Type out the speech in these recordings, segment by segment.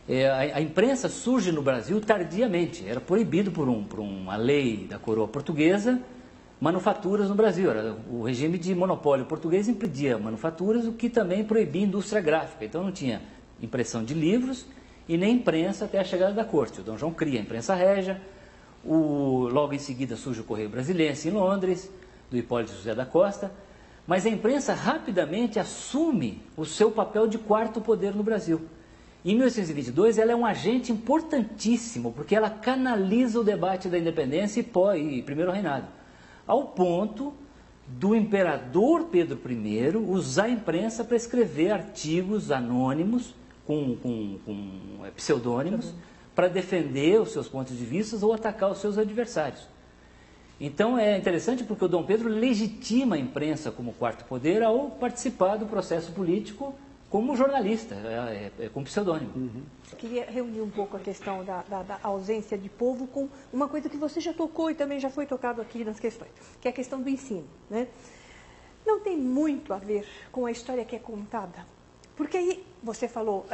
A imprensa surge no Brasil tardiamente, era proibido por uma lei da coroa portuguesa manufaturas no Brasil. O regime de monopólio português impedia manufaturas, o que também proibia a indústria gráfica. Então não tinha impressão de livros e nem imprensa até a chegada da corte. O Dom João cria a imprensa régia, logo em seguida surge o Correio Brasiliense em Londres, do Hipólito José da Costa, mas a imprensa rapidamente assume o seu papel de quarto poder no Brasil. Em 1822, ela é um agente importantíssimo, porque ela canaliza o debate da independência e primeiro reinado, ao ponto do imperador Pedro I usar a imprensa para escrever artigos anônimos, com pseudônimos, para defender os seus pontos de vista ou atacar os seus adversários. Então é interessante porque o Dom Pedro legitima a imprensa como quarto poder ao participar do processo político como jornalista, com pseudônimo. Eu queria reunir um pouco a questão da ausência de povo com uma coisa que você já tocou e também já foi tocado aqui nas questões, que é a questão do ensino, né? Não tem muito a ver com a história que é contada. Porque aí você falou,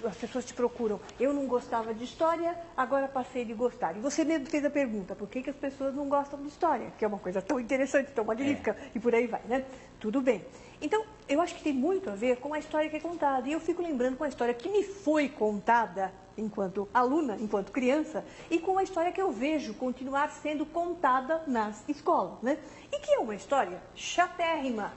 as pessoas te procuram, eu não gostava de história, agora passei de gostar. E você mesmo fez a pergunta, por que as pessoas não gostam de história? Que é uma coisa tão interessante, tão magnífica, e por aí vai, né? Tudo bem. Então, eu acho que tem muito a ver com a história que é contada. E eu fico lembrando com a história que me foi contada enquanto aluna, enquanto criança, e com a história que eu vejo continuar sendo contada nas escolas, né? E que é uma história chatérrima.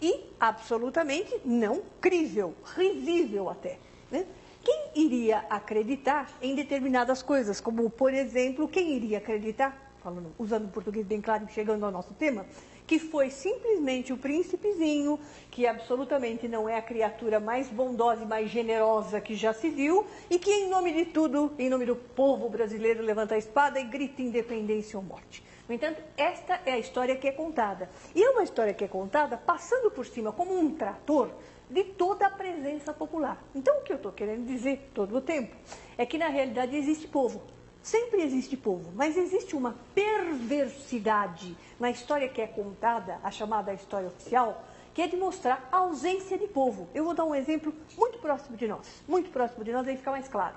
E absolutamente não crível, risível até, né? Quem iria acreditar em determinadas coisas, como, por exemplo, quem iria acreditar, usando o português bem claro e chegando ao nosso tema, que foi simplesmente o príncipezinho, que absolutamente não é a criatura mais bondosa e mais generosa que já se viu, e que em nome de tudo, em nome do povo brasileiro, levanta a espada e grita independência ou morte. No entanto, esta é a história que é contada. E é uma história que é contada passando por cima, como um trator, de toda a presença popular. Então, o que eu estou querendo dizer todo o tempo é que, na realidade, existe povo. Sempre existe povo, mas existe uma perversidade na história que é contada, a chamada história oficial, que é de mostrar a ausência de povo. Eu vou dar um exemplo muito próximo de nós, aí fica mais claro.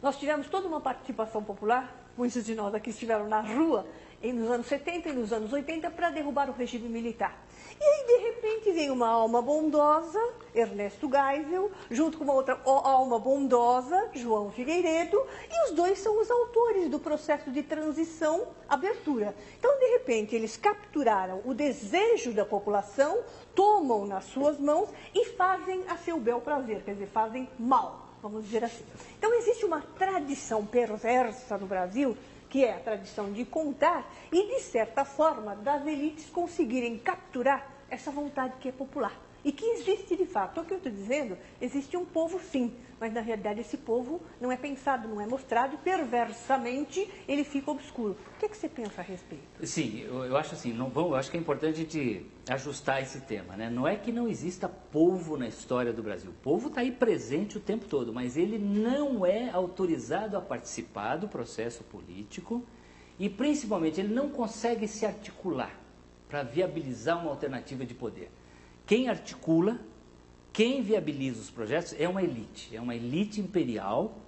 Nós tivemos toda uma participação popular, muitos de nós aqui estiveram na rua nos anos 70 e nos anos 80 para derrubar o regime militar. E aí, de repente, vem uma alma bondosa, Ernesto Geisel, junto com uma outra alma bondosa, João Figueiredo, e os dois são os autores do processo de transição, abertura. Então, de repente, eles capturaram o desejo da população, tomam nas suas mãos e fazem a seu bel prazer, quer dizer, fazem mal, vamos dizer assim. Então, existe uma tradição perversa no Brasil, que é a tradição de contar e, de certa forma, das elites conseguirem capturar essa vontade que é popular. E que existe de fato. O que eu estou dizendo, existe um povo sim, mas na realidade esse povo não é pensado, não é mostrado, e perversamente ele fica obscuro. O que é que você pensa a respeito? Sim, eu acho assim, eu acho que é importante a gente ajustar esse tema, né? Não é que não exista povo na história do Brasil. O povo está aí presente o tempo todo, mas ele não é autorizado a participar do processo político e, principalmente, ele não consegue se articular para viabilizar uma alternativa de poder. Quem articula, quem viabiliza os projetos é uma elite imperial,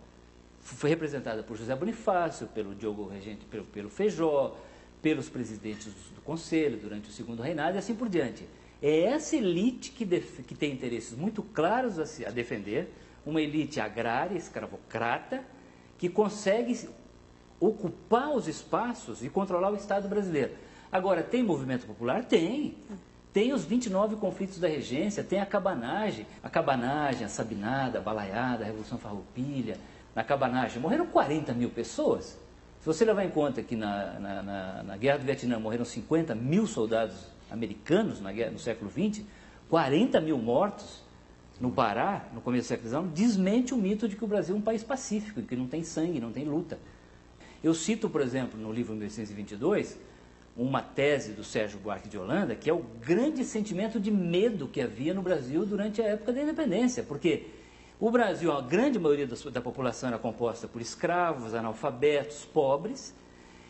foi representada por José Bonifácio, pelo Diogo Regente, pelo Feijó, pelos presidentes do Conselho durante o segundo reinado e assim por diante. É essa elite que tem interesses muito claros a defender, uma elite agrária, escravocrata, que consegue ocupar os espaços e controlar o Estado brasileiro. Agora, tem movimento popular? Tem. Tem os 29 conflitos da regência, tem a cabanagem, a sabinada, a balaiada, a Revolução Farroupilha. Na cabanagem morreram 40 mil pessoas. Se você levar em conta que na Guerra do Vietnã morreram 50 mil soldados americanos no século XX, 40 mil mortos no Pará, no começo do século XIX, desmente o mito de que o Brasil é um país pacífico, que não tem sangue, não tem luta. Eu cito, por exemplo, no livro 1822, uma tese do Sérgio Buarque de Holanda, que é o grande sentimento de medo que havia no Brasil durante a época da independência, porque o Brasil, a grande maioria da população era composta por escravos, analfabetos, pobres,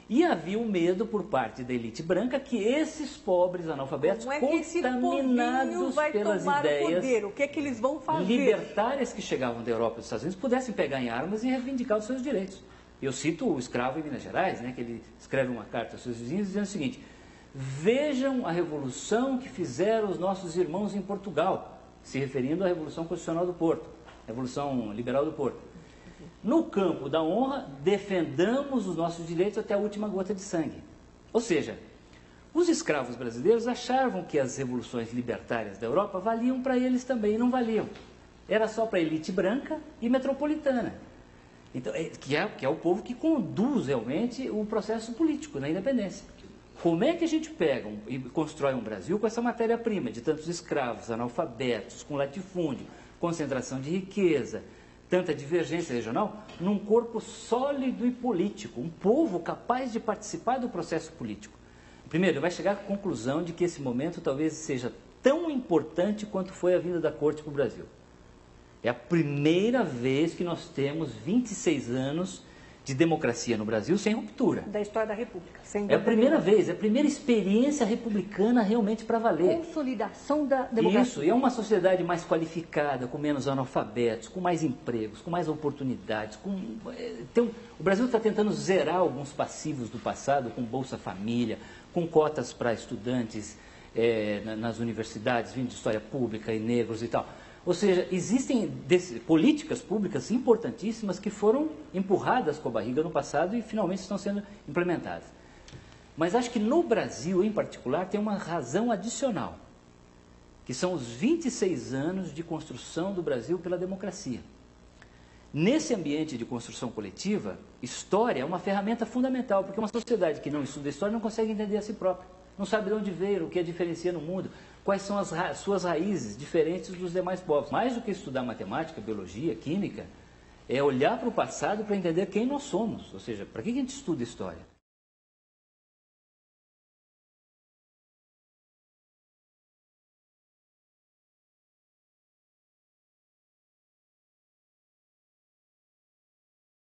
E havia um medo por parte da elite branca que esses pobres analfabetos, contaminados pelas ideias o que é que eles vão fazer? Libertárias que chegavam da Europa e dos Estados Unidos, pudessem pegar em armas e reivindicar os seus direitos. Eu cito o escravo em Minas Gerais, né, que ele escreve uma carta aos seus vizinhos dizendo o seguinte: vejam a revolução que fizeram os nossos irmãos em Portugal, se referindo à Revolução Constitucional do Porto, Revolução Liberal do Porto. No campo da honra, defendamos os nossos direitos até a última gota de sangue. Ou seja, os escravos brasileiros achavam que as revoluções libertárias da Europa valiam para eles também, e não valiam. Era só para a elite branca e metropolitana. Então, que é o povo que conduz realmente o processo político na independência. Como é que a gente pega e constrói um Brasil com essa matéria-prima de tantos escravos, analfabetos, com latifúndio, concentração de riqueza, tanta divergência regional, num corpo sólido e político, um povo capaz de participar do processo político? Primeiro, vai chegar à conclusão de que esse momento talvez seja tão importante quanto foi a vinda da corte para o Brasil. É a primeira vez que nós temos 26 anos de democracia no Brasil sem ruptura. Da história da República. Sem é a primeira vez, é a primeira experiência republicana realmente para valer. Consolidação da democracia. Isso, e é uma sociedade mais qualificada, com menos analfabetos, com mais empregos, com mais oportunidades. O Brasil está tentando zerar alguns passivos do passado, com Bolsa Família, com cotas para estudantes nas universidades, vindo de história pública e negros e tal. Ou seja, existem políticas públicas importantíssimas que foram empurradas com a barriga no passado e finalmente estão sendo implementadas. Mas acho que no Brasil, em particular, tem uma razão adicional, que são os 26 anos de construção do Brasil pela democracia. Nesse ambiente de construção coletiva, história é uma ferramenta fundamental, porque uma sociedade que não estuda história não consegue entender a si própria. Não sabe de onde veio, o que a diferencia no mundo, quais são as suas raízes diferentes dos demais povos. Mais do que estudar matemática, biologia, química, é olhar para o passado para entender quem nós somos. Ou seja, para que a gente estuda história?